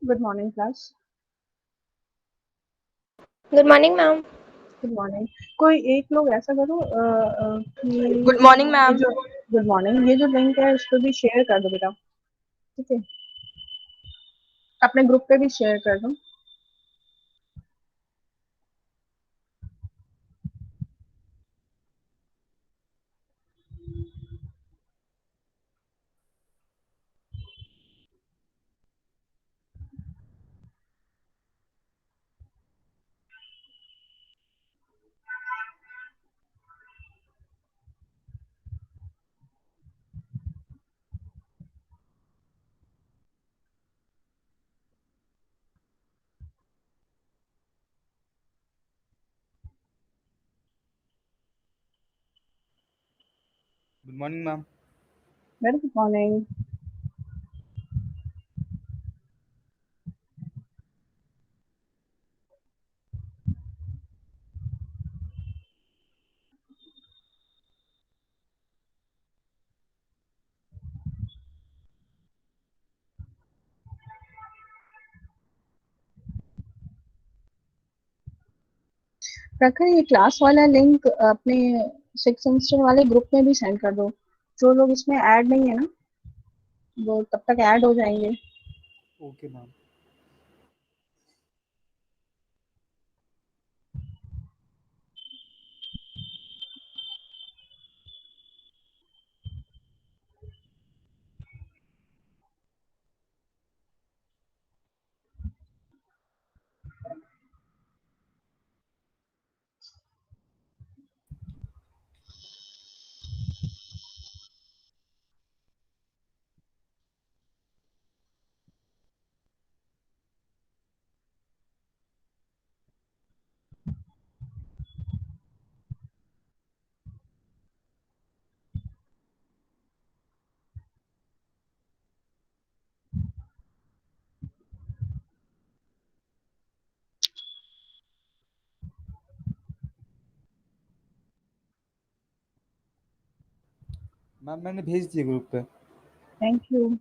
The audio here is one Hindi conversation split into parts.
Good morning class. Good morning ma'am. Good morning. कोई एक लोग ऐसा करो कि गुड मॉर्निंग ये मैम। जो गुड मॉर्निंग, ये जो लिंक है उसको भी शेयर कर दो बेटा। ठीक है, अपने ग्रुप पे भी शेयर कर दो। Good morning ma'am. Very good morning. प्रखर, ये क्लास वाला लिंक अपने सिक्स सेमेस्टर वाले ग्रुप में भी सेंड कर दो। जो लोग इसमें ऐड नहीं है ना, वो तब तक ऐड हो जाएंगे। Okay ma'am. मैम मैंने भेज दिया ग्रुप पे। Thank you.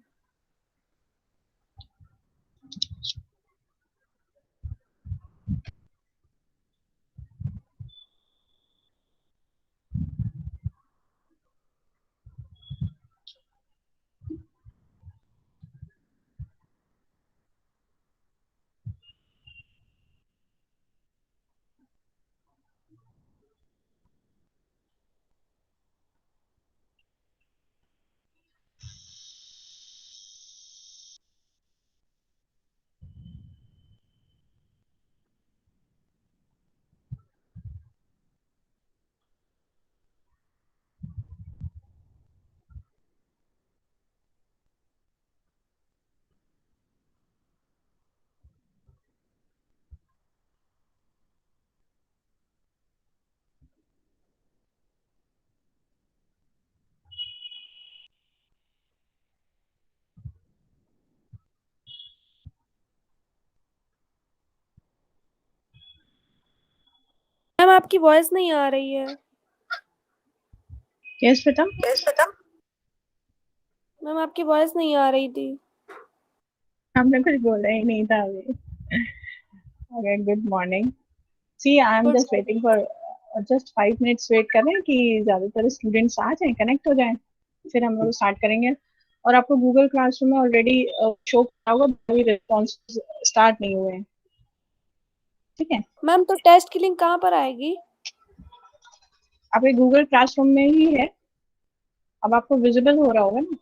मैम आपकी वॉइस नहीं आ रही है। यस बेटा। मैम आपकी वॉइस नहीं आ रही थी। हमने कुछ बोला ही नहीं था अभी। Okay, good morning. See, I am just waiting for, just 5 minutes wait कर रहे हैं कि ज्यादातर स्टूडेंट्स आ जाएं, कनेक्ट हो जाएं, फिर हम लोग स्टार्ट करेंगे। और आपको गूगल क्लासरूम में ऑलरेडी शो करा होगा, अभी रिस्पॉन्स स्टार्ट नहीं हुए हैं। ठीक है, मैम तो टेस्ट की लिंक कहाँ पर आएगी? आपके गूगल क्लासरूम में ही है, अब आपको विजिबल हो रहा होगा ना।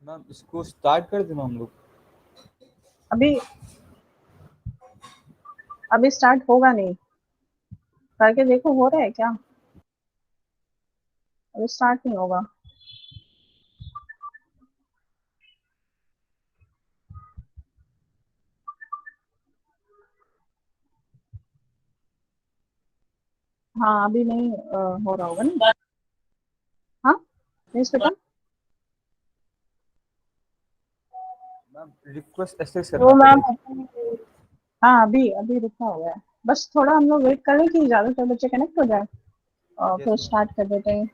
मैम इसको स्टार्ट कर दें हम लोग। अभी अभी स्टार्ट होगा नहीं, करके देखो हो रहा है क्या। अभी स्टार्ट नहीं होगा। हाँ, अभी नहीं हो रहा होगा ना। हाँ, नहीं बेटा। मैम रिक्वेस्ट एक्सेस तो करना मैम पड़ेगा। हाँ अभी अभी रुका हुआ है, बस थोड़ा हम लोग वेट कर लें कि ज्यादातर बच्चे कनेक्ट हो जाए और यस फिर मैम। स्टार्ट कर देते हैं।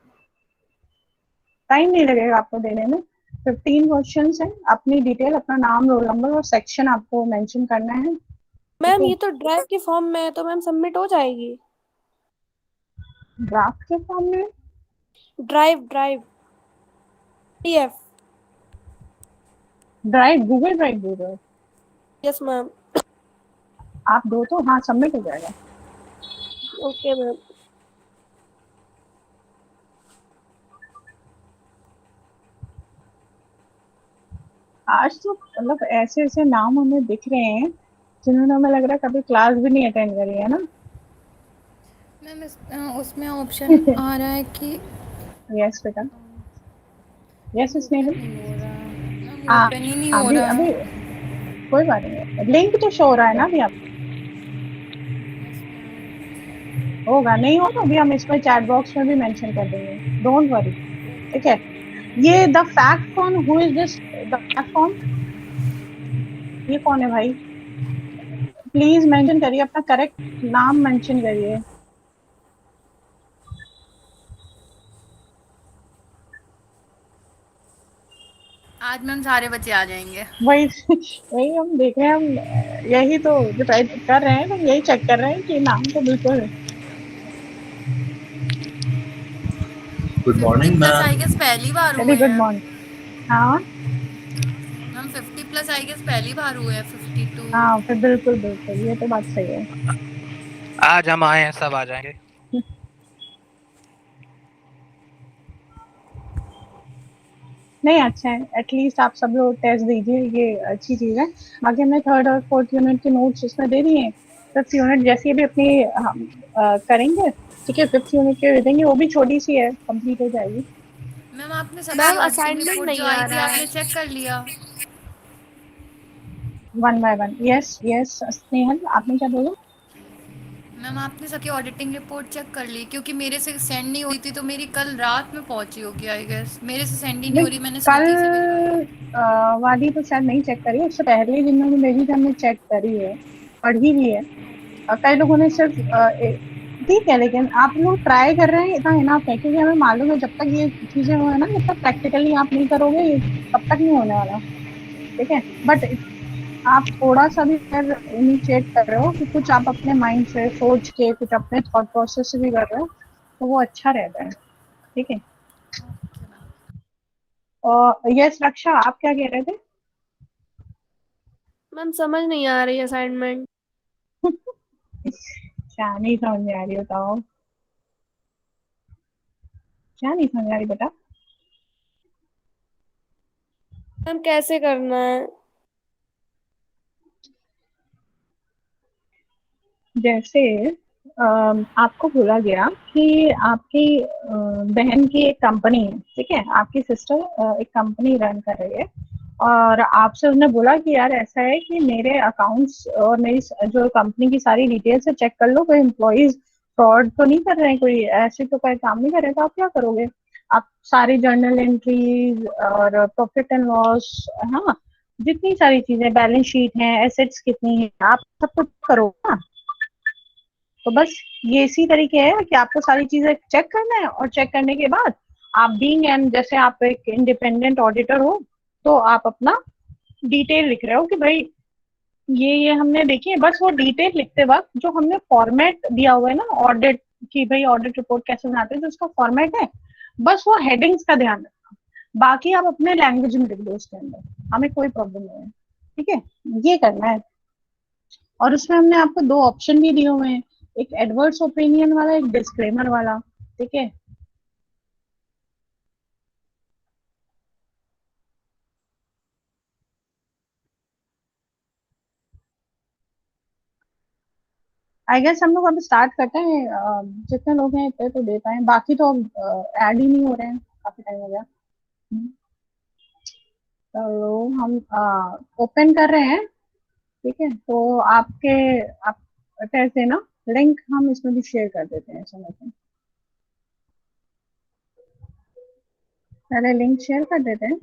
टाइम नहीं लगेगा आपको देने में। 15 क्वेश्चंस हैं, अपनी डिटेल, अपना नाम, रोल नंबर और सेक्शन आपको मेंशन करना है। ठीक मैम है, ये तो ड्राइव के फॉर्म में है, तो मैम सबमिट हो जाएगी। ड्राफ्ट के फॉर्म में। Drive drive PF. Drive, Google drive दे रहे हो यस मैम। आप? दो तो हाँ, सबमिट हो जाएगा। Okay ma'am. आज तो मतलब ऐसे ऐसे नाम हमें दिख रहे हैं जिन्होंने, हमें लग रहा है कभी क्लास भी नहीं अटेंड करी है ना। मैम उसमें ऑप्शन आ रहा है कि यस बेटा, यस ओपन स्नेहल। नहीं हो रहा। मैम हाँ, ओपन ही नहीं हो अभी रहा। अभी कोई बात नहीं, लिंक तो शो हो रहा है ना अभी आपको। होगा, नहीं हो तो अभी हम इसमें चैट बॉक्स में भी मेंशन कर देंगे, डोंट वरी। ठीक है, ये द फैक्ट कौन, who is this the fact कौन, ये कौन है भाई? प्लीज मेंशन करिए, अपना करेक्ट नाम मेंशन करिए। आज मैम सारे बच्चे आ जाएंगे। वही वही हम देख रहे हैं, हम यही तो डिसाइड कर रहे हैं, हम यही चेक कर रहे हैं कि नाम तो बिल्कुल। गुड 50 मॉर्निंग प्लस आई मैम। गेस पहली बार वेरी हुए गुड हैं। मॉर्निंग। हाँ मैम 50 प्लस आई गेस पहली बार हुए हैं। 52। हाँ, फिर बिल्कुल बिल्कुल, ये तो बात सही है। आज हम आए हैं, सब आ जाएंगे। नहीं, अच्छा है, एटलीस्ट आप सब लोग टेस्ट दीजिए, ये अच्छी चीज है। बाकी हमने थर्ड और फोर्थ यूनिट के नोट्स उसमें दे दिए हैं। फिफ्थ यूनिट जैसी भी अपनी हम करेंगे, ठीक है, फिफ्थ यूनिट के दे देंगे, वो भी छोटी सी है, कंप्लीट हो जाएगी। मैम आपने सबकी मैम ऑडिटिंग असाइनमेंट रिपोर्ट जो नहीं आई आ थी रहा है। आपने चेक कर लिया? One by one, yes yes Snehal, आपने क्या बोला? मैम आपने सबकी ऑडिटिंग रिपोर्ट चेक कर ली? क्योंकि मेरे से सेंड नहीं हुई थी तो मेरी कल रात में पहुंची होगी आई गेस। मेरे से सेंड ही नहीं नहीं, हो रही, मैंने कल स्विटी से भी। वाली तो शायद नहीं चेक करी, उससे पहले जिन्होंने भेजी थी हमने चेक करी है, पढ़ी भी है। कई लोगों ने सिर्फ ठीक है, लेकिन आप लोग ट्राई कर रहे हैं, इतना इनफ है, क्योंकि हमें मालूम है जब तक ये चीजें हो है ना, जब तक प्रैक्टिकली आप नहीं करोगे ये तब तक नहीं होने वाला। ठीक है, बट आप थोड़ा सा भी अगर इनिशिएट कर रहे हो कि कुछ आप अपने माइंड से सोच के, कुछ अपने थॉट प्रोसेस से भी कर रहे हो, तो वो अच्छा रहता है। ठीक है, और यस रक्षा, आप क्या कह रहे थे? मैम समझ नहीं आ रही असाइनमेंट। क्या नहीं समझ में आ रही, बताओ क्या नहीं समझ आ रही बेटा? मैम कैसे करना है? जैसे आपको बोला गया कि आपकी बहन की एक कंपनी है, ठीक है, आपकी सिस्टर एक कंपनी रन कर रही है, और आपसे उसने बोला कि यार ऐसा है कि मेरे अकाउंट्स और मेरी जो कंपनी की सारी डिटेल्स है चेक कर लो, कोई एम्प्लॉइज फ्रॉड तो नहीं कर रहे हैं, कोई ऐसे तो कोई काम नहीं कर रहे हैं, तो आप क्या करोगे? आप सारी जर्नल एंट्रीज और प्रॉफिट एंड लॉस, हाँ, जितनी सारी चीजें, बैलेंस शीट है, एसेट्स कितनी है, आप सब कुछ करोगे ना। तो बस ये इसी तरीके है कि आपको सारी चीजें चेक करना है, और चेक करने के बाद आप बीइंग एंड जैसे आप एक इंडिपेंडेंट ऑडिटर हो, तो आप अपना डिटेल लिख रहे हो कि भाई ये हमने देखी है, बस वो डिटेल लिखते वक्त जो हमने फॉर्मेट दिया हुआ है ना ऑडिट की, भाई ऑडिट रिपोर्ट कैसे बनाते हैं, जो उसका फॉर्मेट है, बस वो हेडिंग्स का ध्यान रखना। बाकी आप अपने लैंग्वेज में लिख दो उसके अंदर, हमें कोई प्रॉब्लम नहीं है। ठीक है, ये करना है। और उसमें हमने आपको दो ऑप्शन भी दिए हुए हैं, एक एडवर्स ओपिनियन वाला, एक डिस्क्लेमर वाला। ठीक है, आई गेस हम लोग अब स्टार्ट करते हैं, जितने लोग हैं इतने तो दे पाए, बाकी तो अब ऐड ही नहीं हो रहे हैं, काफी टाइम हो गया। तो हम ओपन कर रहे हैं। ठीक है, तो आपके आप कैसे ना, लिंक हम इसमें भी शेयर कर देते हैं समय से पहले, लिंक शेयर कर देते हैं,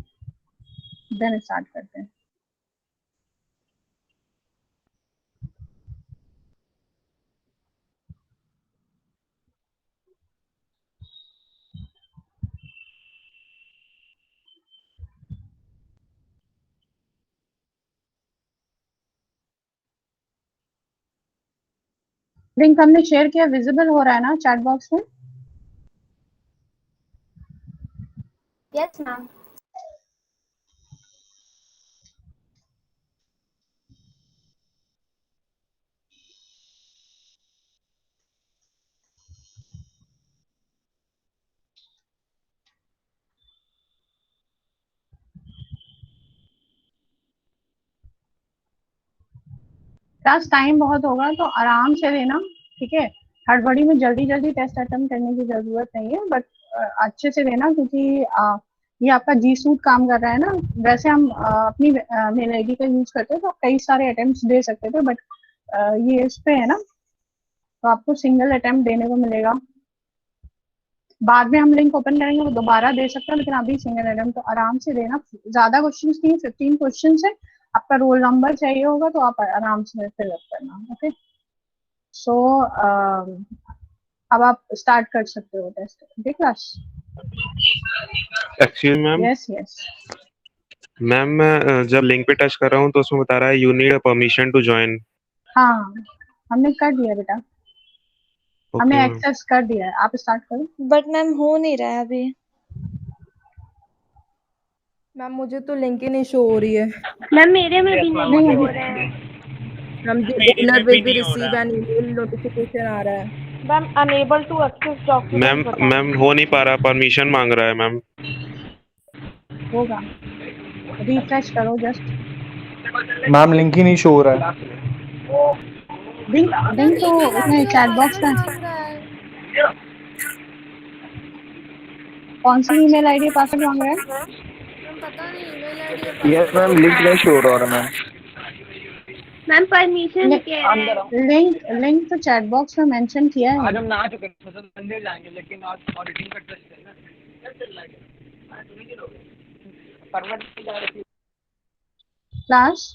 देन स्टार्ट करते हैं। लिंक हमने शेयर किया, विजिबल हो रहा है ना चैट बॉक्स में? Yes, ma'am. क्लास टाइम बहुत होगा तो आराम से देना, ठीक है? हड़बड़ी में जल्दी जल्दी टेस्ट अटेम्प्ट करने की जरूरत नहीं है, बट अच्छे से देना, क्योंकि ये आपका जी सूट काम कर रहा है ना। वैसे हम अपनी मेल आईडी का यूज करते हैं तो कई सारे अटेम्प्ट दे सकते थे, बट ये इस पे है ना, तो आपको सिंगल अटेम्प्ट देने को मिलेगा। बाद में हम लिंक ओपन करेंगे तो दोबारा दे सकते हैं, लेकिन अभी सिंगल अटेम्प्ट तो आराम से देना। ज्यादा क्वेश्चंस नहीं, 15 क्वेश्चन है। आपका रोल नंबर चाहिए होगा तो आप आराम से फिलअप करना। ओके, सो अब आप स्टार्ट कर सकते हो test. Okay class? Excuse ma'am. Yes yes. Ma'am मैं जब लिंक पे टच कर रहा हूँ तो उसमें बता रहा है you need permission to join. हाँ, हमने कर दिया बेटा, हमने ओके एक्सेस कर दिया है। आप स्टार्ट करो। बट मैम हो नहीं रहा है अभी। मैम मुझे तो लिंक ही नहीं शो हो रही है। मैम मेरे में भी नहीं हो रहा है। Ma'am the owner will be receive an email notification आ रहा है। Ma'am unable to access ma'am. Document. Ma'am हो नहीं पा रहा, परमिशन मांग रहा है मैम। होगा, रिफ्रेश करो जस्ट। मैम लिंक ही नहीं शो हो रहा है। लिंक लिंक तो उसमें चैट बॉक्स में। कौन सी ईमेल आईडी पासवर्ड मांग रहा है? पता नहीं email ID yes ma'am, link नहीं शो हो रहा मैम। मैम परमिशन कह रहा है। लिंक तो चैट बॉक्स में मेंशन किया है। आज हम नहा चुके हैं, मतलब मंदिर जाएंगे, लेकिन आज ऑडिटिंग का टेस्ट है ना। क्या चल रहा है? तुम ही गिरोगे। परवट नहीं जा रही थी। क्लास,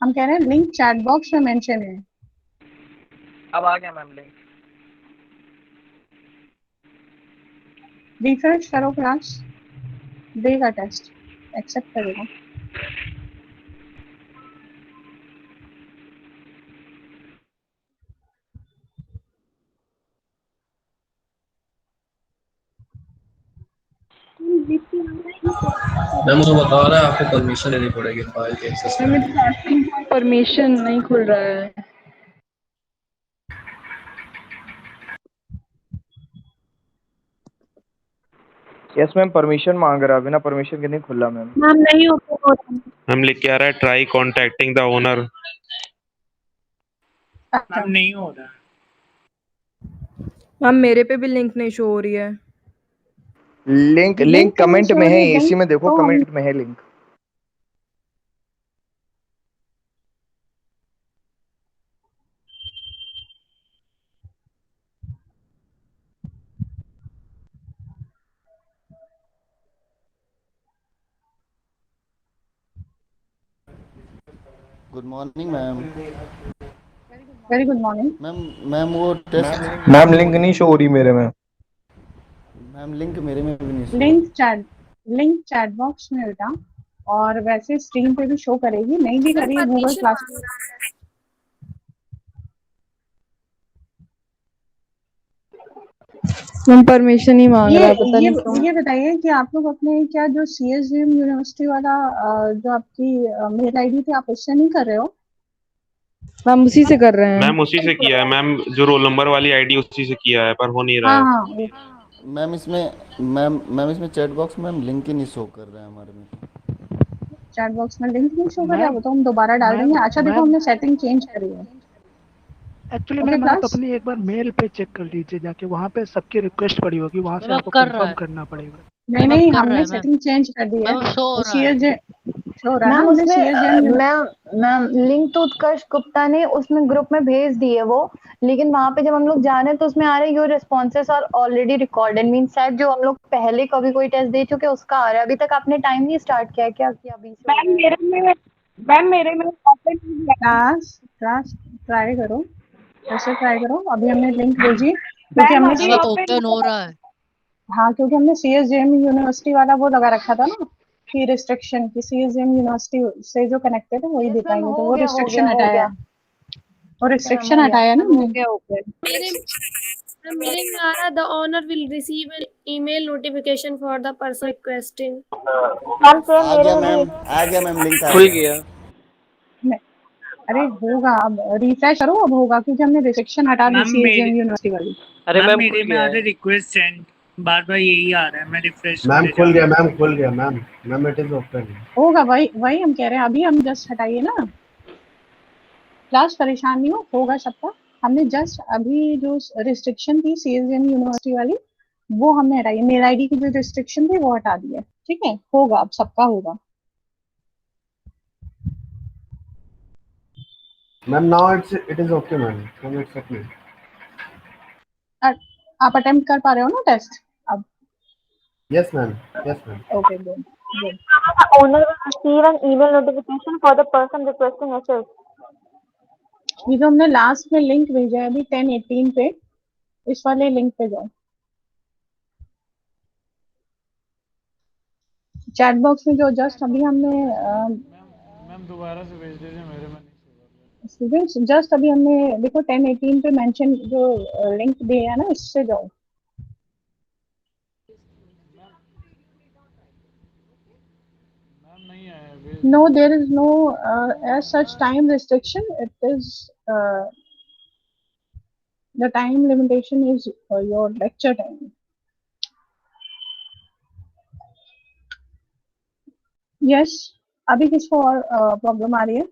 हम कह रहे हैं लिंक चैट बॉक्स में मेंशन है। अब आ गया मैम लिंक। रिफ्रेश करो क्लास, देगा टेस्ट, एक्सेप्ट करेगा। मैम मुझे बता रहा है आपको परमिशन लेनी पड़ेगी फाइल के एक्सेस करने के लिए। परमिशन नहीं खुल रहा है। यस मैम, परमिशन मांग रहा है, बिना परमिशन के नहीं खुला मैम। मैम नहीं हो रहा है। मैम लिख के आ रहा है ट्राई कॉन्टेक्टिंग द ओनर। अच्छा, मैम नहीं हो रहा। मैम मेरे पे भी लिंक नहीं शो हो रही है। लिंक लिंक कमेंट में है, लिंक इसी में देखो, तो हम कमेंट में है link. Good morning ma'am. Very good morning. Ma'am वो टेस्ट। मैम लिंक नहीं शो हो रही मेरे में। मैम लिंक मेरे में भी नहीं शो। लिंक चैट बॉक्स में बेटा, और वैसे स्क्रीन पे भी शो करेगी, नहीं भी करी गूगल क्लास। मैम परमिशन ही मांग रहा है, पता नहीं क्यों। ये बताइए कि आप लोग अपने क्या जो CSGM यूनिवर्सिटी वाला जो आपकी मेल आईडी थी, आप उससे नहीं कर रहे हो? मैम उसी से कर रहे हैं। मैम उसी से किया है मैम, जो रोल नंबर वाली आईडी उसी से किया है, पर हो नहीं रहा है। हाँ, मैम इसमें चैट बॉक्स में लिंक ही नहीं शो कर रहा है हमारे में। चैट बॉक्स में लिंक नहीं शो कर रहा है, वो तो हम दोबारा डाल देंगे। अच्छा देखो, हमने सेटिंग चेंज करी है। एक्चुअली मैम आप अपनी एक बार मेल पे चेक कर लीजिए जाके, वहाँ पे सबकी रिक्वेस्ट पड़ी होगी, वहाँ से आपको कंफर्म करना पड़ेगा। नहीं, हमने सेटिंग चेंज कर दी है। शो रहा है मैम हमने उसमें CSGM। मैम लिंक तो उत्कर्ष गुप्ता ने उसमें ग्रुप में भेज दी है वो, लेकिन वहां पे जब हम लोग जा रहे हैं तो उसमें आ रहा है your responses are already recorded, mean शायद जो हम लोग पहले कभी कोई टेस्ट दे चुके उसका आ रहा है। अभी तक आपने टाइम नहीं स्टार्ट किया क्या कि अभी मैम मेरे में क्लास ट्राई करो, ऐसे ट्राई करो। अभी हमने लिंक भेजी क्योंकि हमने ओपन हो रहा है। हाँ, क्योंकि हमने CSGM यूनिवर्सिटी वाला वो लगा रखा था ना कि रिस्ट्रिक्शन की, CSGM यूनिवर्सिटी से जो कनेक्टेड है वही दिखाएंगे, तो वो रिस्ट्रिक्शन हटाया। और रिस्ट्रिक्शन हटाया ना हो हमने। गया ओके। मेरे में आ रहा the owner will receive an email notification for the person requesting. Ma'am same आ मेरे गया में भी मैम, आ गया मैम, लिंक आ खुल गया। गया। अरे होगा, अब रिफ्रेश करो, अब होगा क्योंकि हमने रिस्ट्रिक्शन हटा दी मैम सीएसएम यूनिवर्सिटी वाली। अरे मैम मेरे खुल में गया आ रहा है। रिक्वेस्ट सेंड, बार बार यही आ रहा है, मैं रिफ्रेश मैम करे जा खुल रहा गया, हूँ। मैम खुल गया ma'am. Ma'am it is open. होगा, वही वही हम कह रहे हैं, अभी हम जस्ट हटाइए ना। क्लास परेशान नहीं होगा सबका। हमने जस्ट अभी जो रिस्ट्रिक्शन थी सीएसएम यूनिवर्सिटी वाली वो हमने हटाई, मेल आईडी की जो रिस्ट्रिक्शन थी वो हटा दी है। ठीक है, होगा, अब सबका होगा। Ma'am now it is okay ma'am. Ma'am it's okay. आप अटेम्प्ट कर पा रहे हो ना टेस्ट अब? Yes ma'am, yes ma'am. Okay, good good. owner will receive an email notification for the person requesting access. ये जो हमने लास्ट में लिंक भेजा है अभी 10:18 पे, इस वाले लिंक पे जाओ। चैट बॉक्स में जो जस्ट अभी हमने मैम दोबारा से भेज दीजिए, मेरे में नहीं। स्टूडेंट्स जस्ट अभी हमने देखो 10:18 पे मेंशन जो लिंक दिया है ना, इससे जाओ। मैम नहीं आया भेज। No, there is no as such time restriction. It is the time limitation is your lecture time. Yes, अभी किसको और प्रॉब्लम आ रही है?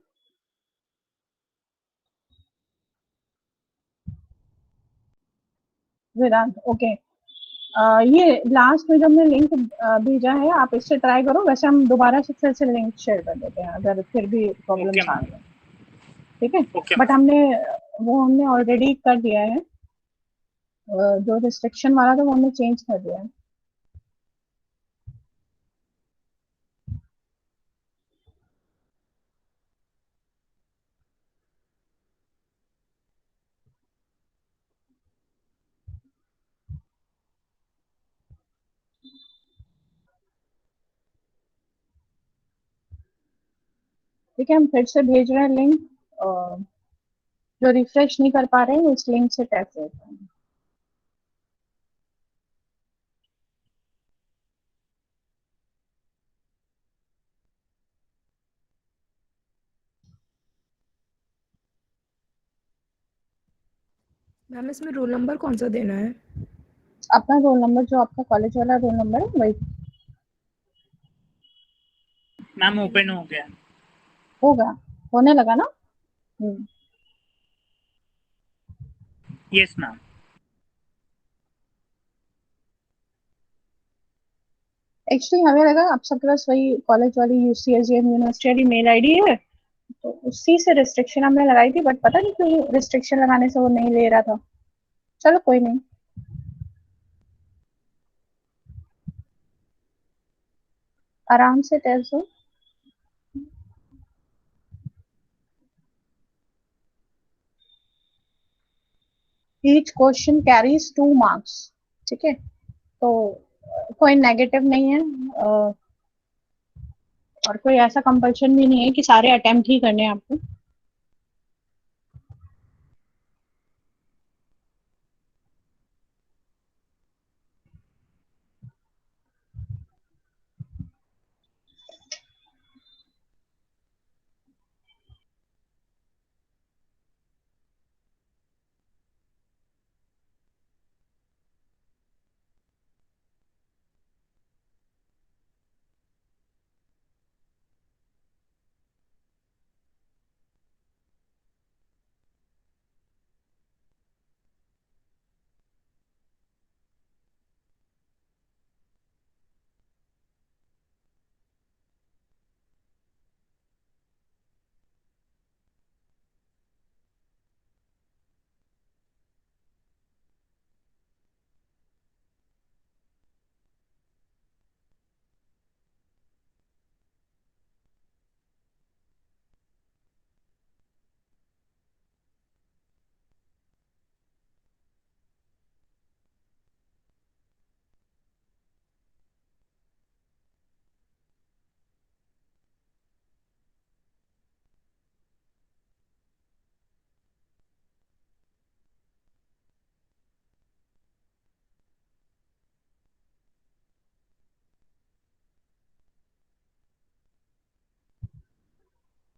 वेदांत, ओके। ये लास्ट में जो हमने लिंक भेजा है, आप इससे ट्राई करो। वैसे हम दोबारा से फिर से लिंक शेयर कर देते हैं अगर फिर भी प्रॉब्लम्स आ रही है। ठीक है, बट हमने ऑलरेडी कर दिया है। जो रिस्ट्रिक्शन वाला था वो हमने चेंज कर दिया है। ठीक है, हम फिर से भेज रहे हैं लिंक। जो रिफ्रेश नहीं कर पा रहे हैं उस लिंक से टेस्ट देते हैं। मैम इसमें रोल नंबर कौन सा देना है? अपना रोल नंबर, जो आपका कॉलेज वाला रोल नंबर है वही। मैम ओपन हो गया। होगा, होने लगा ना। Yes ma'am. एक्चुअली हमें लगा आप सबके पास वही कॉलेज वाली यूसीएसजीएम यूनिवर्सिटी वाली मेल आईडी है, तो उसी से रिस्ट्रिक्शन हमने लगाई थी, बट पता नहीं क्यों रिस्ट्रिक्शन लगाने से वो नहीं ले रहा था। चलो कोई नहीं, आराम से टेस्ट दो। Each question carries 2 marks. ठीक है, तो कोई नेगेटिव नहीं है, और कोई ऐसा कंपल्शन भी नहीं है कि सारे अटेम्प्ट ही करने हैं आपको।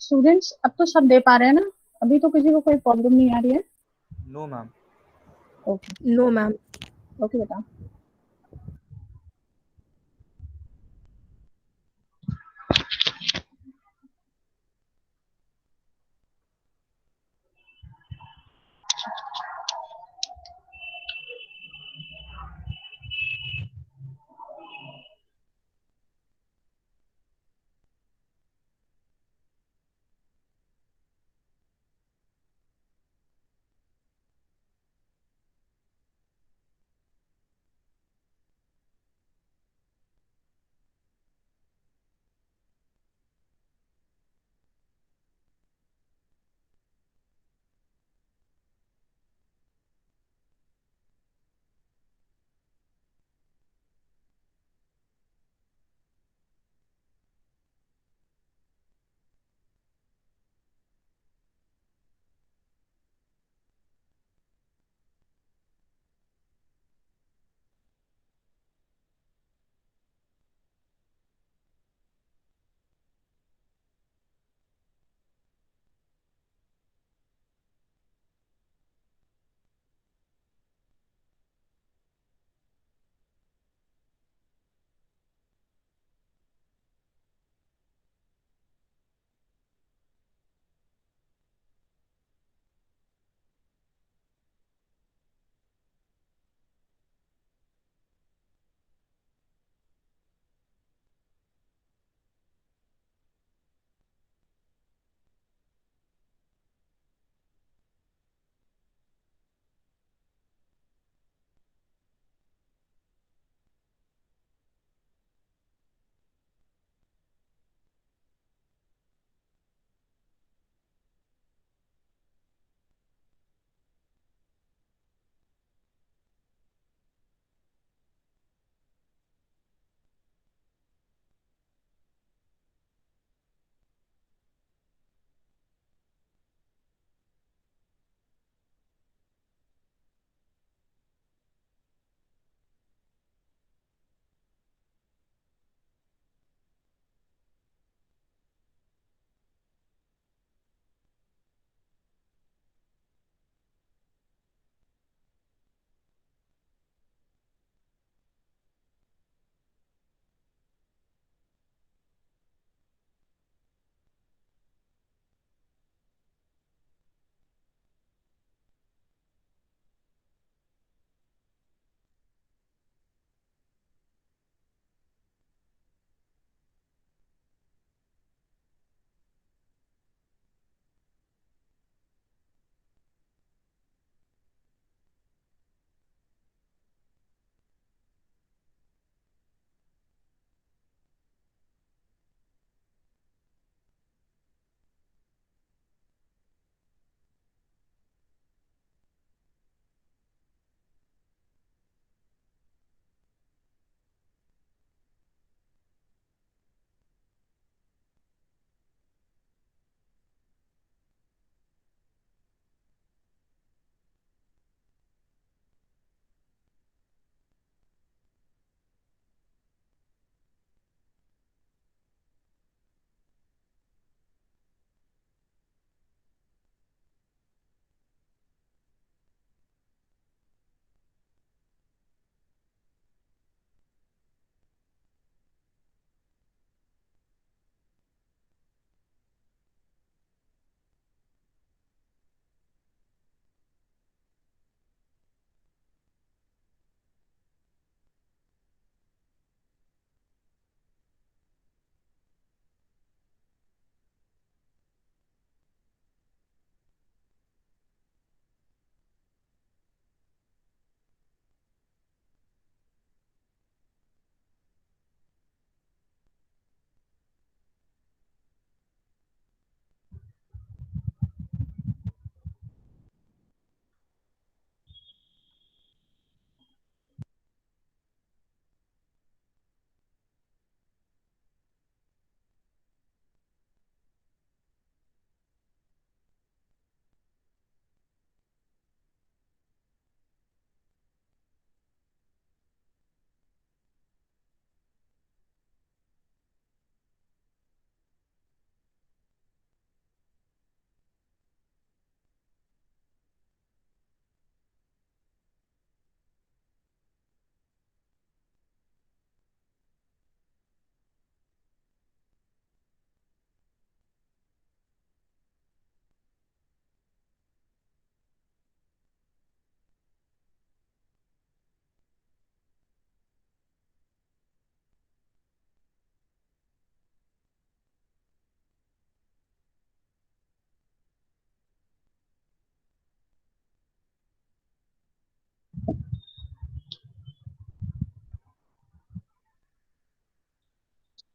स्टूडेंट्स अब तो सब दे पा रहे हैं ना, अभी तो किसी को कोई प्रॉब्लम नहीं आ रही है? No ma'am. Okay no ma'am. Okay बेटा।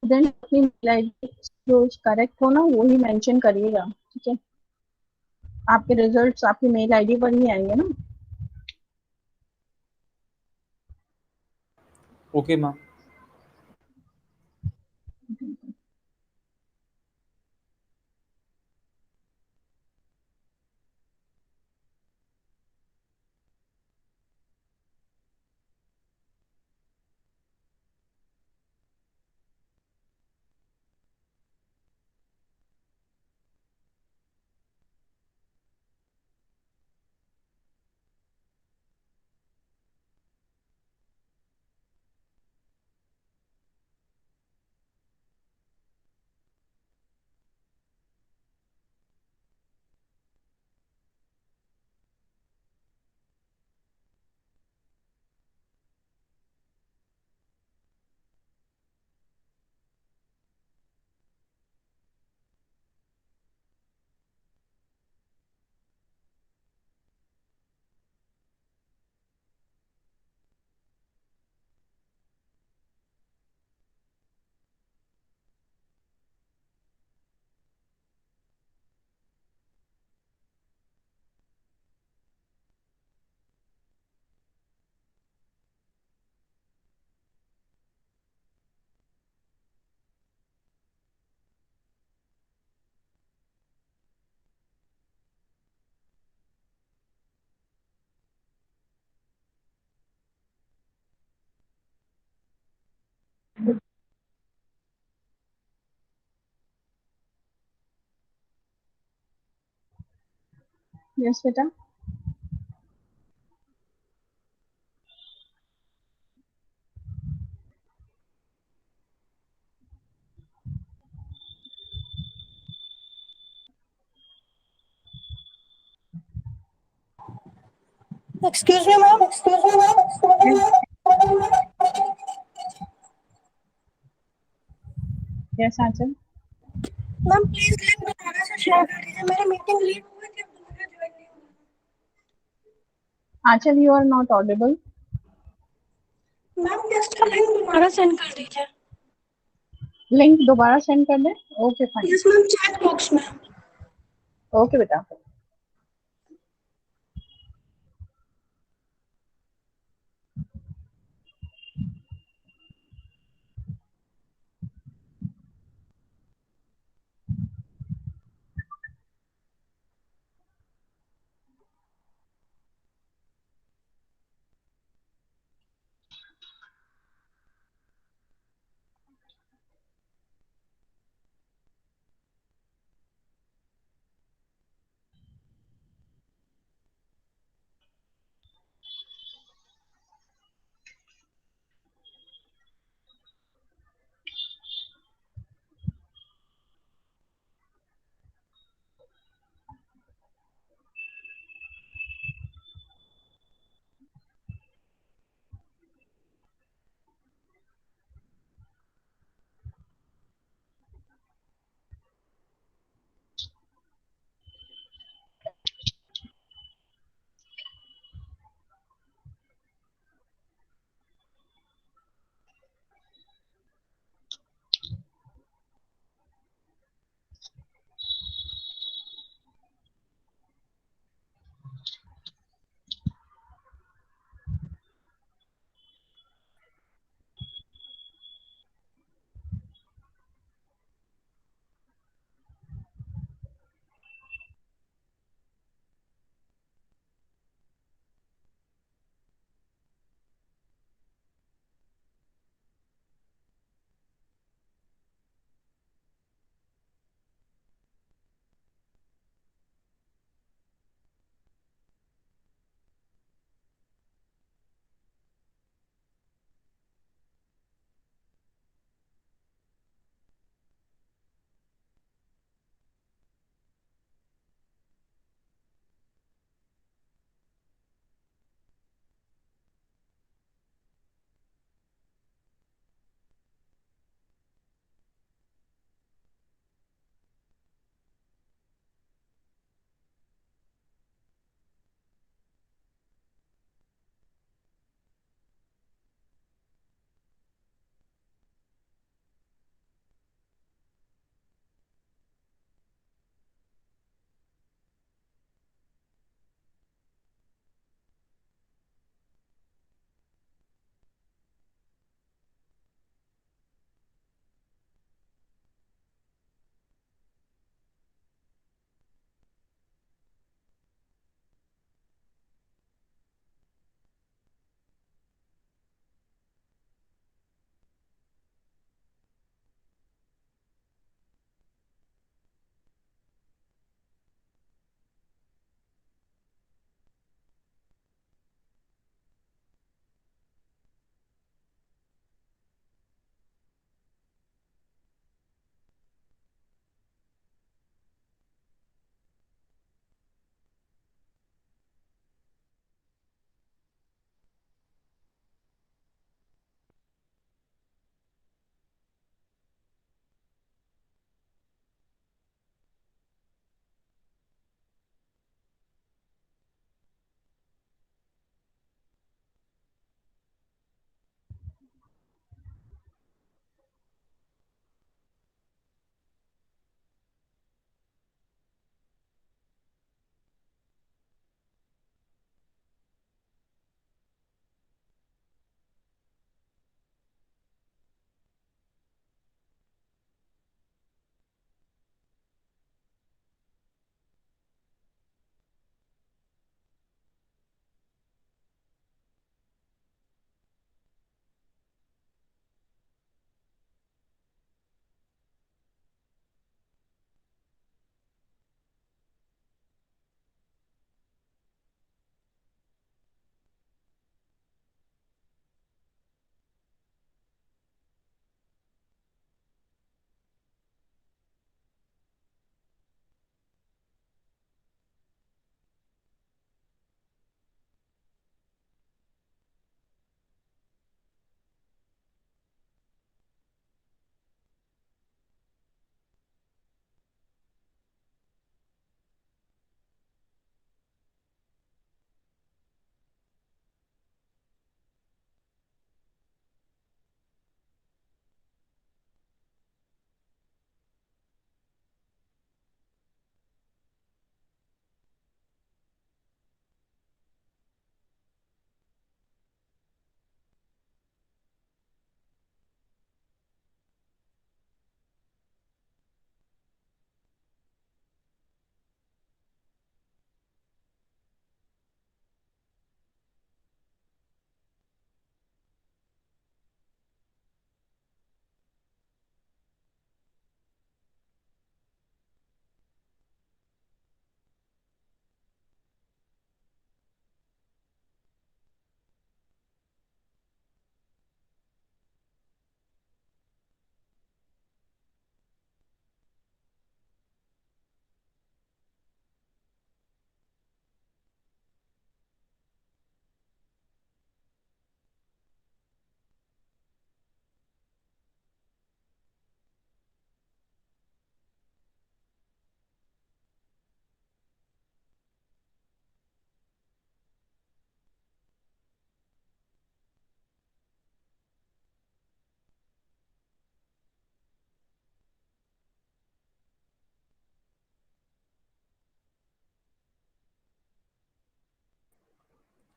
देन अपनी मेल आईडी जो करेक्ट हो ना वो ही मेंशन करिएगा, ठीक है? आपके रिजल्ट्स आपकी मेल आईडी पर ही आएंगे ना। Okay ma'am. यस बेटा। Excuse me, ma'am. Excuse me, ma'am. Excuse me, ma'am. Yes Aanchal. Ma'am please link दोबारा से शेयर कर दीजिए, मेरी मीटिंग लीव हो गई थी, अब दोबारा ज्वाइन नहीं हुआ। Anchal you are not audible. Ma'am just link दोबारा सेंड कर दीजिए। लिंक दोबारा सेंड कर दे। Okay fine. Yes ma'am, chat box में। ओके बेटा।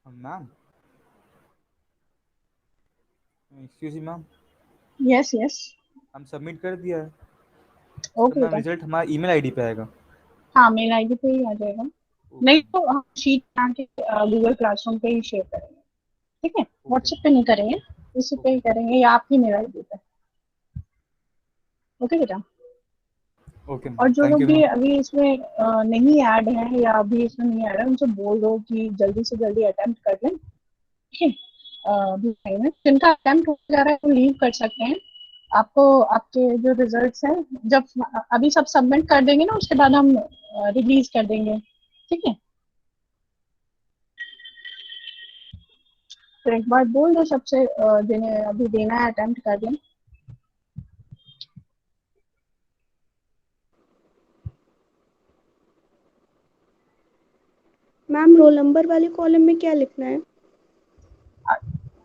Ma'am, excuse me ma'am, yes yes, हम सबमिट कर दिया है। तो ओके मैम बेटा। रिजल्ट हमारा ईमेल आईडी पे आएगा। हाँ, मेल आईडी पे ही आ जाएगा। नहीं तो हम शीट बना के गूगल क्लासरूम पे ही शेयर करेंगे, ठीक है? व्हाट्सएप पे नहीं करेंगे, इसी पे ही करेंगे या आपकी मेल आईडी पे। ओके बेटा। ओके और मैम, जो थैंक लोग यू भी मैम। अभी इसमें नहीं ऐड हैं या अभी इसमें नहीं ऐड है, उनसे बोल दो कि जल्दी से जल्दी अटेम्प्ट कर लें, ठीक है? अभी टाइम है, जिनका अटेम्प्ट हो जा रहा है वो लीव कर सकते हैं। आपको आपके जो रिजल्ट्स हैं, जब अभी सब सबमिट कर देंगे ना, उसके बाद हम रिलीज कर देंगे, ठीक है? तो एक बार बोल दो सबसे, जिन्हें अभी देना है अटेम्प्ट कर दें। मैम रोल नंबर वाले कॉलम में क्या लिखना है?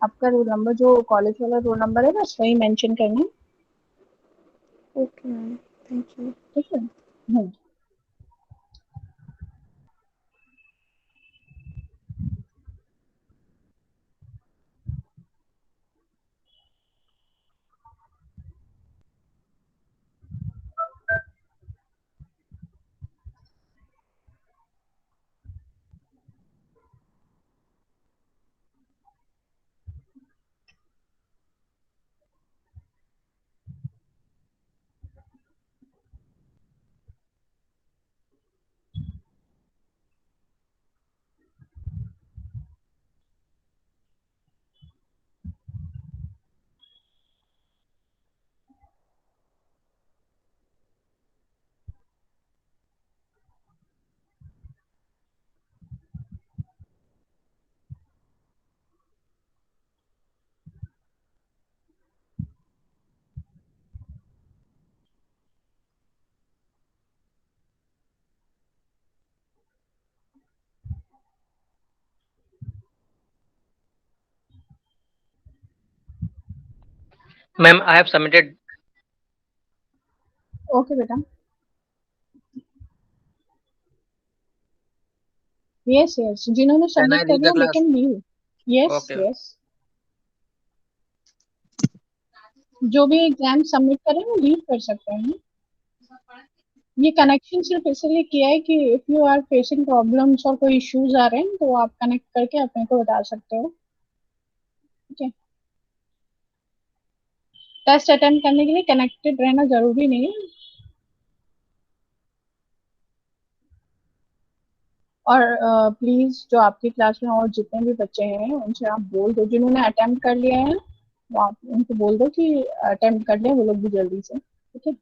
आपका रोल नंबर, जो कॉलेज वाला रोल नंबर है, बस वही मेंशन करना है, ओके मैम, थैंक यू। ठीक है? Ma'am, I have submitted. Okay बेटा। यस यस, जिन्होंने Can सबमिट I कर leave दिया the they class? Can leave. Yes Okay. Yes, जो भी एग्जाम सबमिट करें वो लीव कर सकते हैं। ये कनेक्शन सिर्फ इसलिए किया है कि if you are facing problems और कोई इश्यूज आ रहे हैं तो आप कनेक्ट करके अपने को बता सकते हो, ठीक है? टेस्ट अटेम्प्ट करने के लिए कनेक्टेड रहना जरूरी नहीं है। और प्लीज जो आपकी क्लास में और जितने भी बच्चे हैं उनसे आप बोल दो, जिन्होंने अटेम्प्ट कर लिया है वो आप उनको बोल दो कि अटेम्प्ट कर लें वो लोग भी जल्दी से, ठीक है?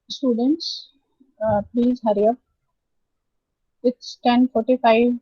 Students, please hurry up. It's 10:45.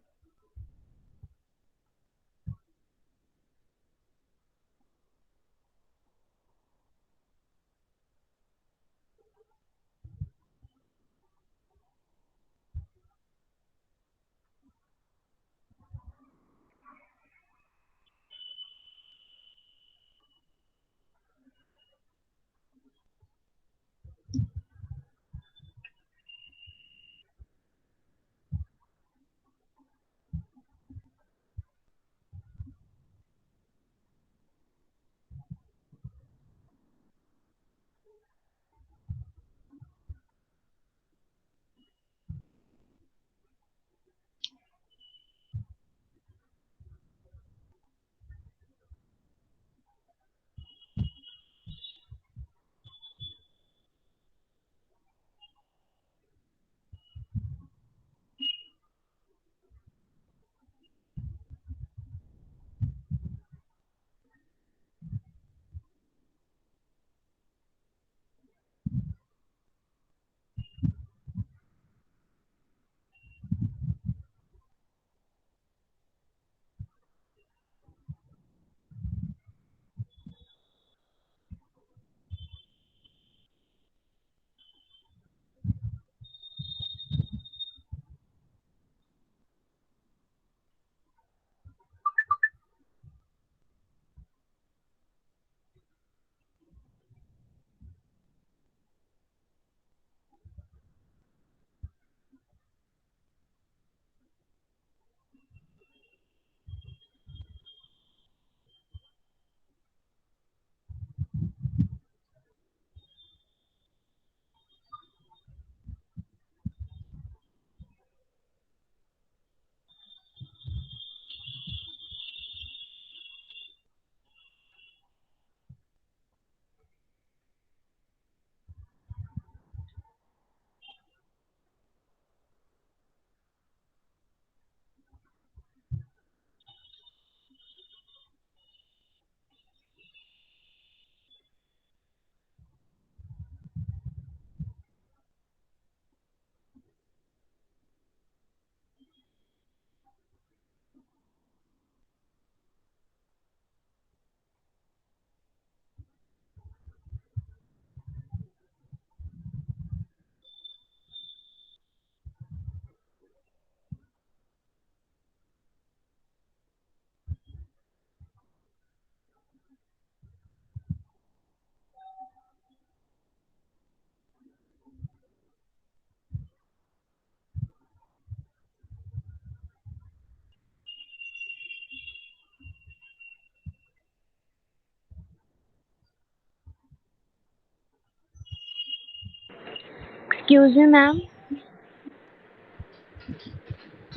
Excuse me ma'am.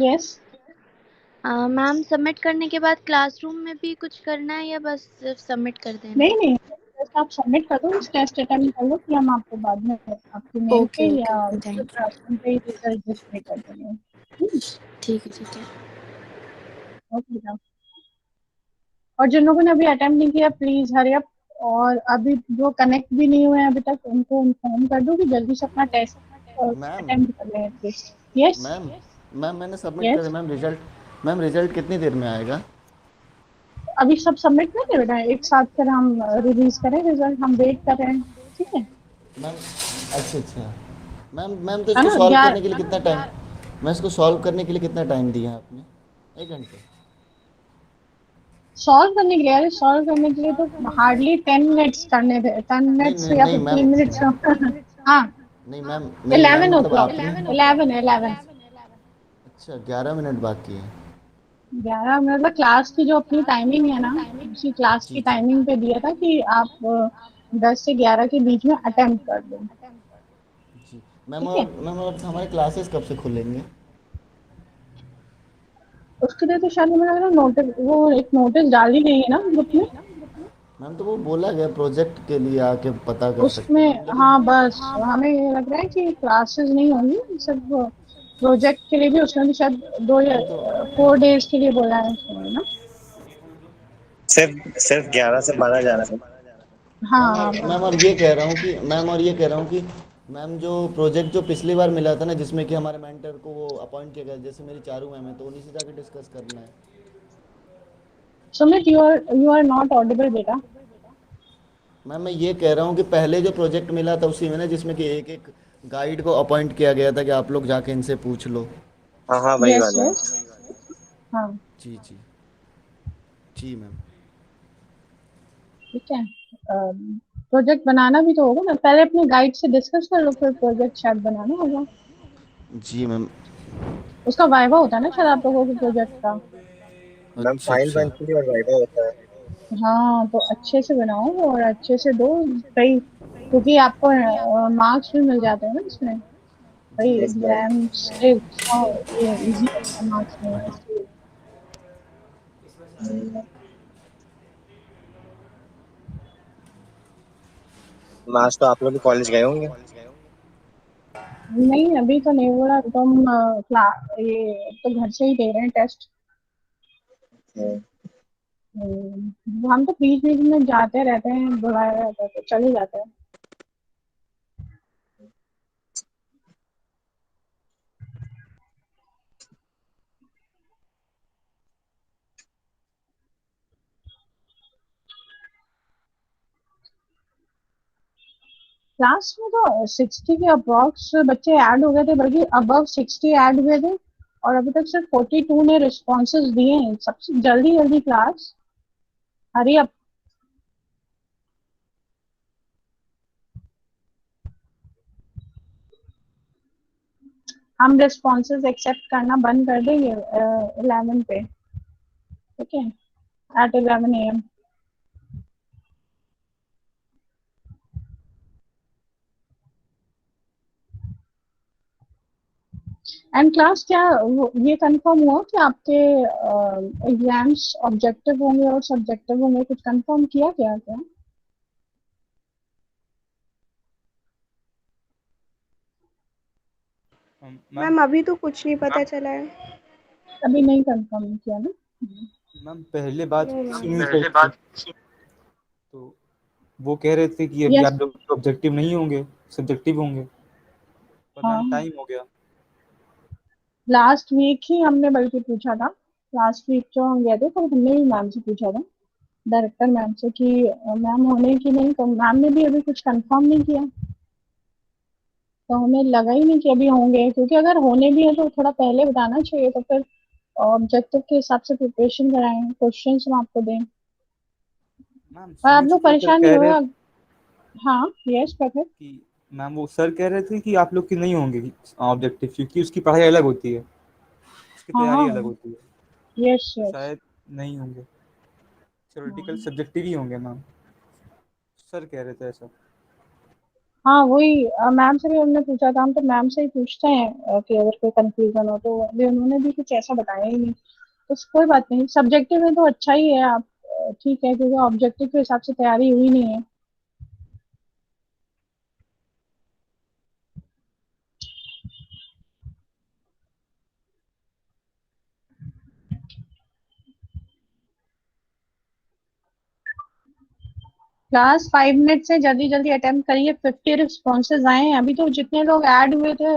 Yes. Ma'am submit करने के बाद क्लासरूम में भी कुछ करना है या बस सिर्फ सबमिट कर देना? नहीं, जस्ट आप सबमिट कर दो, टेस्ट अटेम्प्ट कर लो, कि हम आपको बाद में आपके मेल पे या क्लासरूम पे रिजल्ट डिस्प्ले कर देंगे। ठीक है ठीक है। Okay ma'am. और जिन लोगों ने अभी अटेम्प्ट नहीं किया, प्लीज हरी अप, और अभी जो कनेक्ट भी नहीं हुए हैं अभी तक, उनको इन्फॉर्म कर दो कि जल्दी से अपना टेस्ट अटेम्प्ट कर लें एटलीस्ट। यस मैम मैंने सबमिट कर दिया मैम। रिजल्ट कितनी देर में आएगा? अभी सब सबमिट नहीं कर रहे हैं, एक साथ फिर हम रिलीज करें रिजल्ट, हम वेट कर रहे हैं। ठीक है मैम। अच्छा मैम तो इसको सॉल्व करने के लिए कितना टाइम, मैं इसको सॉल्व करने के लिए कितना टाइम दिया आपने? 1 घंटे सॉल्व करने के लिए तो हार्डली 10 मिनट्स करने थे, 10 मिनट्स या 15 मिनट्स। हाँ नहीं मैम 11 o'clock 11। अच्छा 11 मिनट बाकी है। 11 मतलब क्लास की जो अपनी टाइमिंग है ना, उसी क्लास की टाइमिंग पे दिया था कि आप 10 से 11 के बीच में अटेम्प्ट कर दो। जी मैम। और हमारे क्लासेस कब से खुलेंगे? उसके लिए तो शायद मुझे लग रहा एक नोटिस डाल दी गई है ना ग्रुप में। मैम तो वो बोला गया प्रोजेक्ट के लिए आके पता कर सकते उसमें हाँ, बस हमें ये लग रहा है कि क्लासेस नहीं होंगी, सिर्फ प्रोजेक्ट के लिए भी उसमें भी शायद 2 या 4 डेज के लिए बोला है उसमें ना। सिर्फ 11 से 12 जा रहा है। हाँ मैम और ये कह रहा हूँ कि मैम जो प्रोजेक्ट जो पिछली बार मिला था ना, जिसमें कि हमारे मेंटर को वो अपॉइंट किया गया, जैसे मेरी चारू मैम है, तो उन्हीं से जाके डिस्कस करना है। Sumit, you are not audible बेटा। मैम मैं ये कह रहा हूँ कि पहले जो प्रोजेक्ट मिला था उसी में ना, जिसमें कि एक एक गाइड को अपॉइंट किया गया था कि आप लोग जाके इनसे पूछ लो। हाँ हाँ वही यस वाला है। यस, हाँ जी जी जी मैम। ठीक है। प्रोजेक्ट बनाना भी तो होगा ना, पहले अपने गाइड से डिस्कस कर लो, फिर प्रोजेक्ट शायद बनाना होगा। जी मैम। उसका वाइवा होता है ना शायद आप लोगों के प्रोजेक्ट का। मैम अच्छा फाइल अच्छा। बनती है और वाइवा होता है। हाँ तो अच्छे से बनाओ और अच्छे से दो भाई, क्योंकि आपको मार्क्स भी मिल जाते हैं ना इसमें भाई। जी यस मैम। एग्जाम से ये इजी होता है, मार्क्स में इसलिए। मैम आज तो आप लोग भी कॉलेज गए होंगे। नहीं अभी तो नहीं बोला, तो हम ये तो घर से ही दे रहे हैं टेस्ट। हम तो बीच बीच में जाते रहते हैं, बुलाया रहता है तो चले जाते हैं। क्लास में तो 60 के अप्रॉक्स बच्चे ऐड हो गए थे, बल्कि अबव 60 ऐड हुए थे, और अभी तक सिर्फ 42 ने रिस्पॉन्सेज दिए हैं। सबसे जल्दी जल्दी क्लास, हरी अप। हम रिस्पॉन्सेज एक्सेप्ट करना बंद कर देंगे 11 पे, ठीक है, एट 11 AM। एंड क्लास क्या ये कंफर्म हुआ कि आपके एग्जाम्स ऑब्जेक्टिव होंगे और सब्जेक्टिव होंगे? कुछ कंफर्म किया क्या क्या? मैम अभी तो कुछ नहीं पता चला है। अभी नहीं कंफर्म किया ना? मैम पहले बात नहीं सुनी नहीं। तो तो वो कह रहे थे कि अभी यस, आप लोग ऑब्जेक्टिव नहीं होंगे, सब्जेक्टिव होंगे, पर मैम हाँ टाइम हो गया। लास्ट वीक ही हमने बल्कि पूछा था। लास्ट वीक जो हम गए थे तो हमने भी मैम से पूछा था, डायरेक्टर मैम से, कि मैम होने की नहीं, तो मैम ने भी अभी कुछ कंफर्म नहीं किया, तो हमें लगा ही नहीं कि अभी होंगे, क्योंकि अगर होने भी है तो थोड़ा पहले बताना चाहिए, तो फिर ऑब्जेक्टिव के हिसाब से प्रिपरेशन कराएं, क्वेश्चंस हम आपको दें। मैम और आप सुमित लोग को सर परेशान नहीं कह हुए? रहे हाँ यस प्रखर। कि मैम वो सर कह रहे थे कि आप लोग की नहीं होंगे ऑब्जेक्टिव, क्योंकि उसकी पढ़ाई अलग होती है, उसकी तैयारी हाँ अलग होती है, यस तो यस। शायद नहीं होंगे, थ्योरेटिकल सब्जेक्टिव ही होंगे मैम, सर कह रहे थे ऐसा। हाँ वही मैम से भी हमने पूछा था, हम तो मैम से ही पूछते हैं कि अगर कोई कंफ्यूजन हो, तो अभी उन्होंने भी कुछ ऐसा बताया ही नहीं। तो कोई बात नहीं, सब्जेक्टिव में तो अच्छा ही है आप, ठीक है, क्योंकि ऑब्जेक्टिव के हिसाब से तैयारी हुई नहीं है। क्लास 5 मिनट से जल्दी जल्दी अटेम्प्ट करिए, 50 रिस्पॉन्सेज आए हैं अभी तो। जितने लोग ऐड हुए थे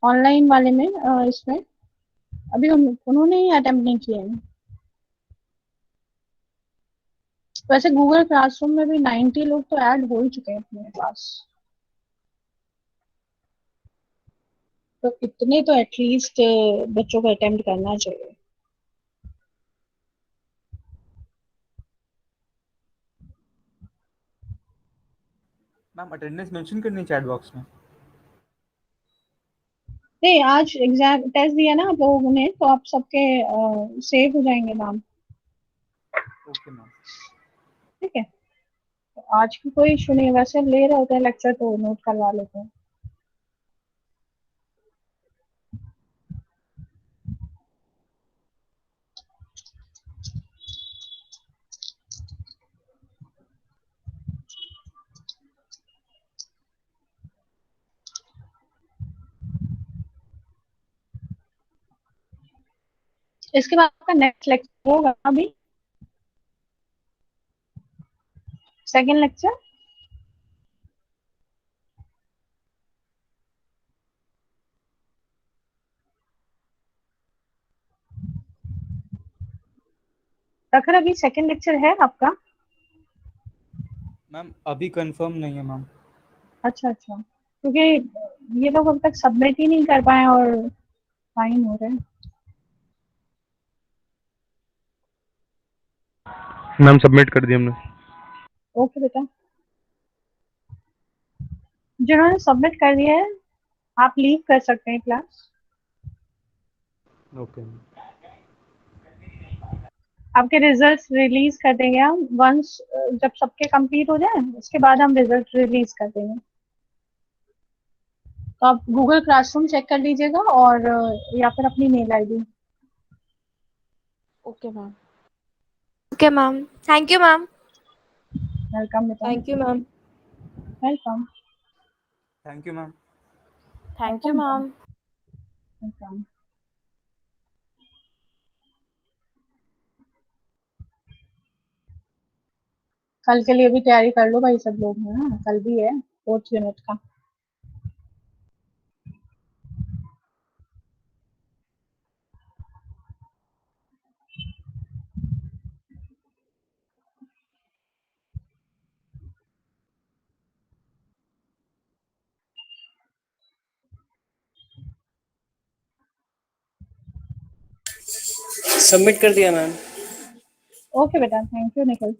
ऑनलाइन वाले में इसमें, अभी उन्होंने ही अटेम्प्ट नहीं किए हैं। वैसे गूगल क्लासरूम में भी 90 लोग तो ऐड हो ही चुके हैं अपने पास, तो इतने तो एटलीस्ट बच्चों को अटेम्प्ट करना चाहिए। मैम अटेंडेंस मेंशन करनी है चैट बॉक्स में। नहीं आज एग्जाम टेस्ट दिया ना आप लोगों ने, तो आप सबके सेव हो जाएंगे नाम, ओके मैम। ठीक है। तो आज की कोई इशू नहीं है, वैसे ले रहे होते हैं लेक्चर तो नोट करवा लेते हैं। इसके बाद आपका नेक्स्ट लेक्चर होगा अभी, सेकेंड लेक्चर। प्रखर अभी सेकंड लेक्चर है आपका? मैम अभी कंफर्म नहीं है मैम। अच्छा अच्छा, क्योंकि ये लोग अब तक सबमिट ही नहीं कर पाए और टाइम हो रहा है। मैम सबमिट कर दिया हमने। ओके बेटा, जिन्होंने सबमिट कर दिया है आप लीव कर सकते हैं क्लास। ओके। आपके रिजल्ट्स रिलीज कर देंगे हम वंस, जब सबके कंप्लीट हो जाए उसके बाद हम रिजल्ट रिलीज कर देंगे। तो आप गूगल क्लासरूम चेक कर लीजिएगा और या फिर अपनी mail ID. Okay ma'am. Okay ma'am, thank you ma'am. Welcome बेटा। Thank you ma'am. Welcome. Thank you ma'am. Thank you ma'am. Welcome. कल के लिए भी तैयारी कर लो भाई सब लोग, है ना, कल भी है 4th यूनिट का। सबमिट कर दिया मैम। ओके बेटा, थैंक यू निखिल।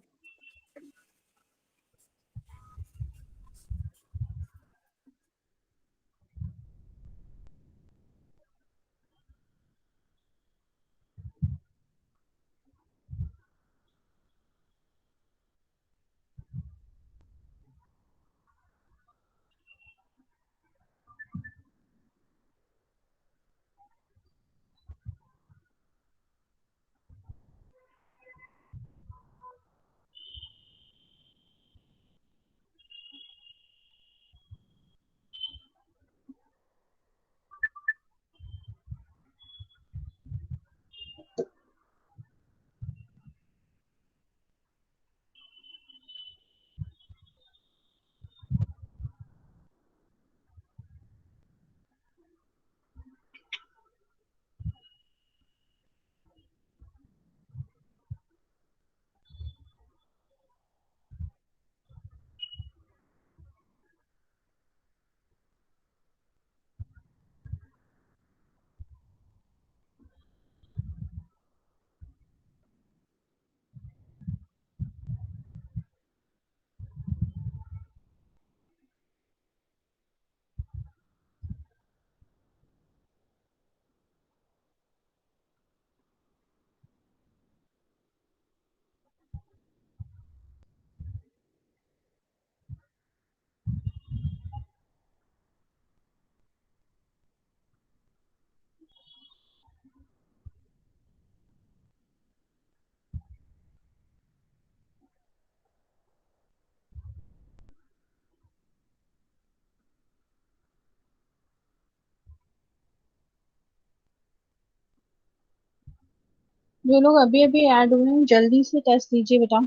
जो लोग अभी अभी ऐड हुए हैं जल्दी से टेस्ट दीजिए बेटा।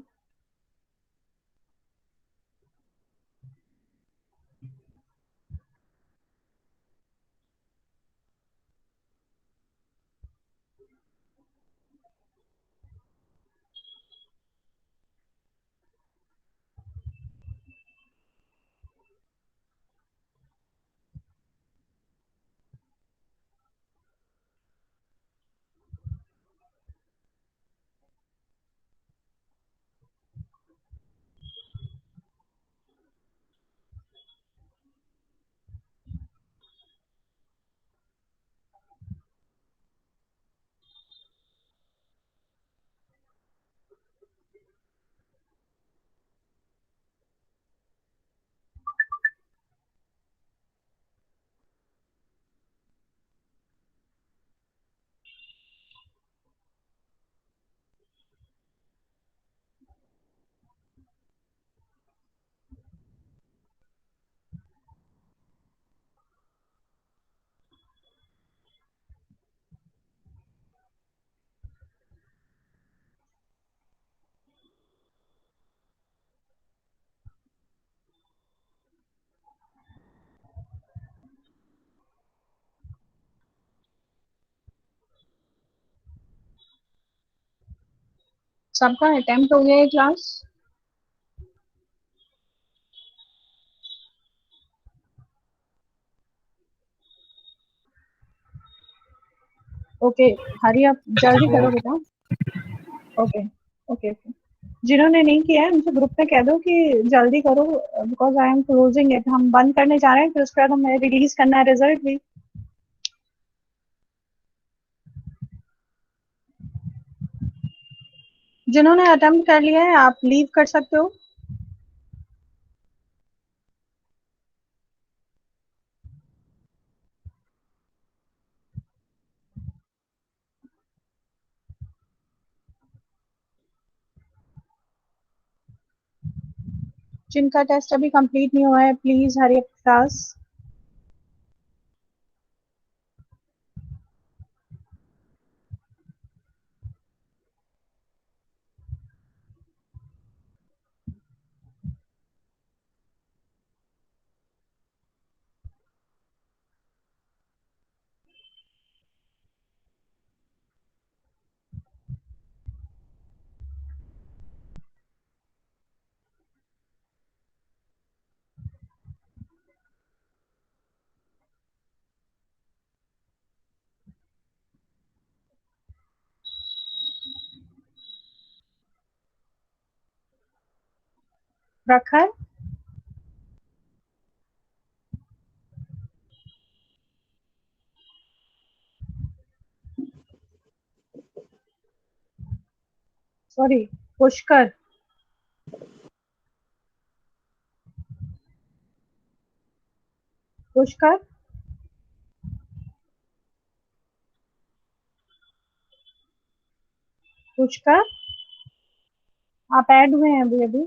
सबका अटेम्प्ट हो गया है क्लास? ओके, हरी आप जल्दी करो बेटा। ओके ओके ओके, जिन्होंने नहीं किया है उनसे ग्रुप में कह दो कि जल्दी करो, because I am closing it. हम बंद करने जा रहे हैं, फिर उसके बाद हमें रिलीज करना है रिजल्ट भी। जिन्होंने अटेम्प्ट कर लिया है आप लीव कर सकते हो। जिनका टेस्ट अभी कंप्लीट नहीं हुआ है प्लीज हरी अप क्लास। प्रखर, सॉरी पुष्कर, पुष्कर, पुष्कर, आप ऐड हुए हैं अभी अभी,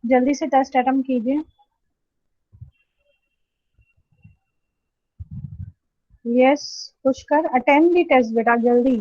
जल्दी से टेस्ट अटेम्प्ट कीजिए। यस पुष्कर, अटेम्प्ट दी टेस्ट बेटा जल्दी।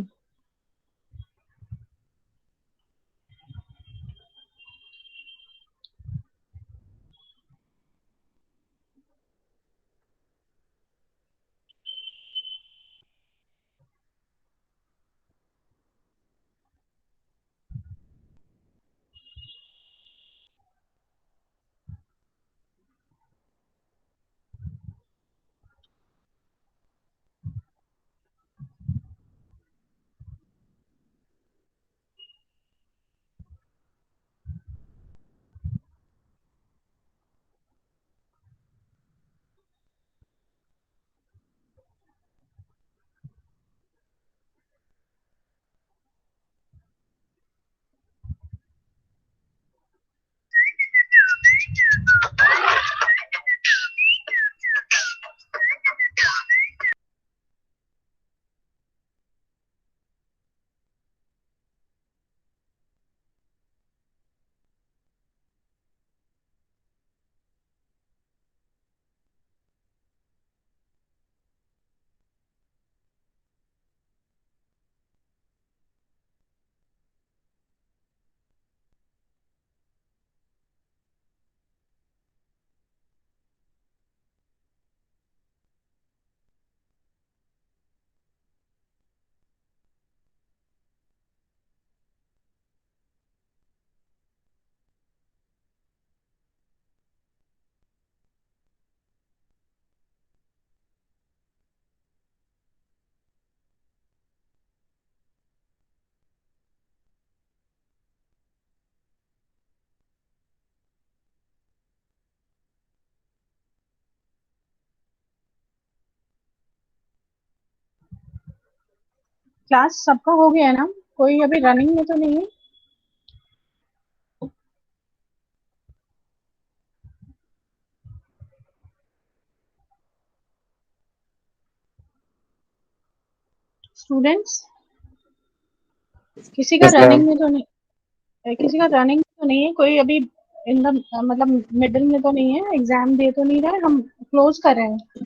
क्लास सबका हो गया है ना? कोई अभी रनिंग में तो नहीं है? स्टूडेंट्स किसी का यस मैम। रनिंग में तो नहीं, किसी का रनिंग में तो नहीं है कोई अभी? इन द मतलब मिडिल में तो नहीं है, एग्जाम दे तो नहीं रहा है, हम क्लोज कर रहे हैं।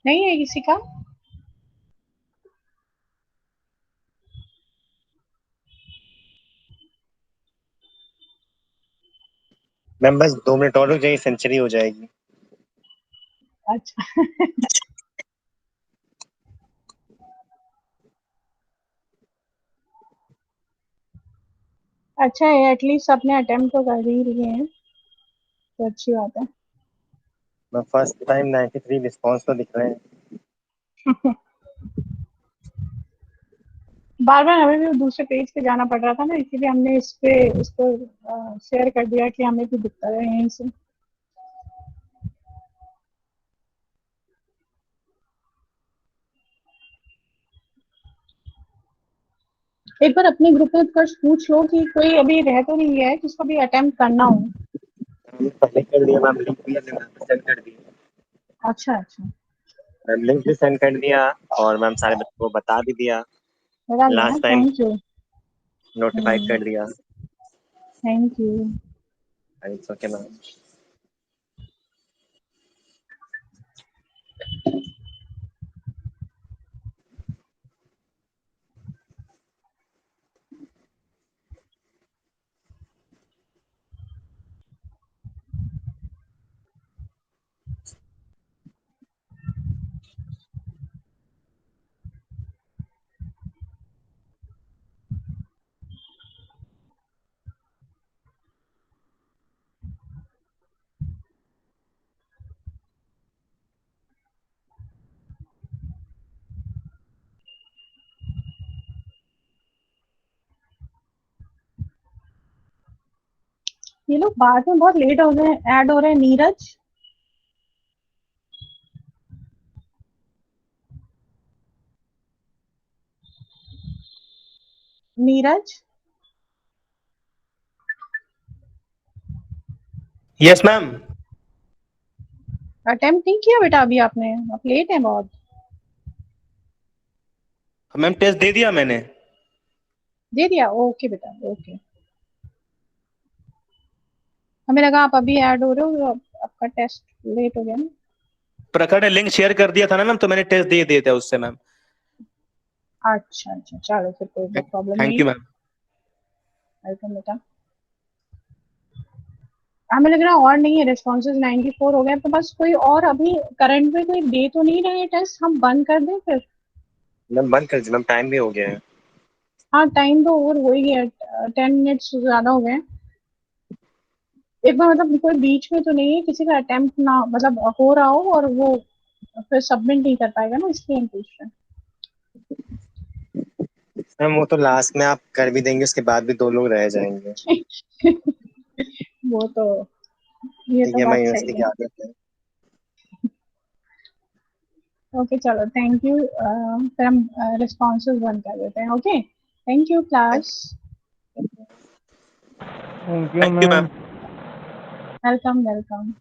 नहीं है किसी का? मैम बस 2 मिनट और रुक जाइए, सेंचुरी हो जाएगी। अच्छा अच्छा है, एटलीस्ट अपने अटेम्प्ट तो कर ही लिए हैं, तो अच्छी बात है। मैं फर्स्ट टाइम 93 रिस्पॉन्स तो दिख रहे हैं। बार बार हमें भी दूसरे पेज पे जाना पड़ रहा था ना, इसीलिए हमने इसको शेयर कर दिया कि हमें भी दिखता है यहीं से। एक बार अपने ग्रुप में कुछ पूछ लो कि कोई अभी रह तो नहीं है जिसको भी अटेम्प्ट करना हो। पहले कर दिया मैम, लिंक भी सेंड कर दिया। अच्छा अच्छा, मैम लिंक भी सेंड कर दिया और मैम सारे बच्चों को बता भी दिया। बता दिया, last time thank you. Notified कर दिया। Thank you. It's okay ma'am. ये लोग बाद में बहुत लेट हो गए, ऐड हो रहे हैं। Neeraj, Neeraj yes ma'am. Attempt नहीं किया बेटा अभी आपने? आप लेट हैं बहुत। मैम टेस्ट दे दिया मैंने। दे दिया? ओके बेटा, ओके। हमें लगा आप अभी ऐड हो रहे हो, आपका टेस्ट लेट हो गया ना। प्रखर ने लिंक शेयर कर दिया था ना मैम, तो मैंने टेस्ट दे दिए थे उससे मैम। अच्छा अच्छा, चलो फिर कोई प्रॉब्लम थैंक नहीं यू है। मैम। वेलकम बेटा। हमें लग रहा है और नहीं है, रिस्पॉन्सेज 94 हो गए, तो बस कोई और अभी करंट में कोई दे तो नहीं रहे टेस्ट, हम बंद कर दें फिर? मैम बंद कर दीजिए मैम, टाइम भी हो गया है। हाँ टाइम तो ओवर हो ही गया, 10 मिनट्स ज्यादा हो गए। एक बार मतलब कोई बीच में तो नहीं है किसी का अटेम्प्ट ना मतलब हो रहा हो और वो फिर सबमिट नहीं कर पाएगा ना, इसलिए हम पूछ रहे हैं। मैम वो तो लास्ट में आप कर भी देंगे, उसके बाद भी 2 लोग रह जाएंगे। वो तो ये तो ये बात यूनिवर्सिटी सही की है। आदत है। ओके चलो, थैंक यू। फिर हम रिस्पॉन्सेज बंद कर देते हैं। Okay, thank you class. Thank you thank you ma'am. Welcome welcome.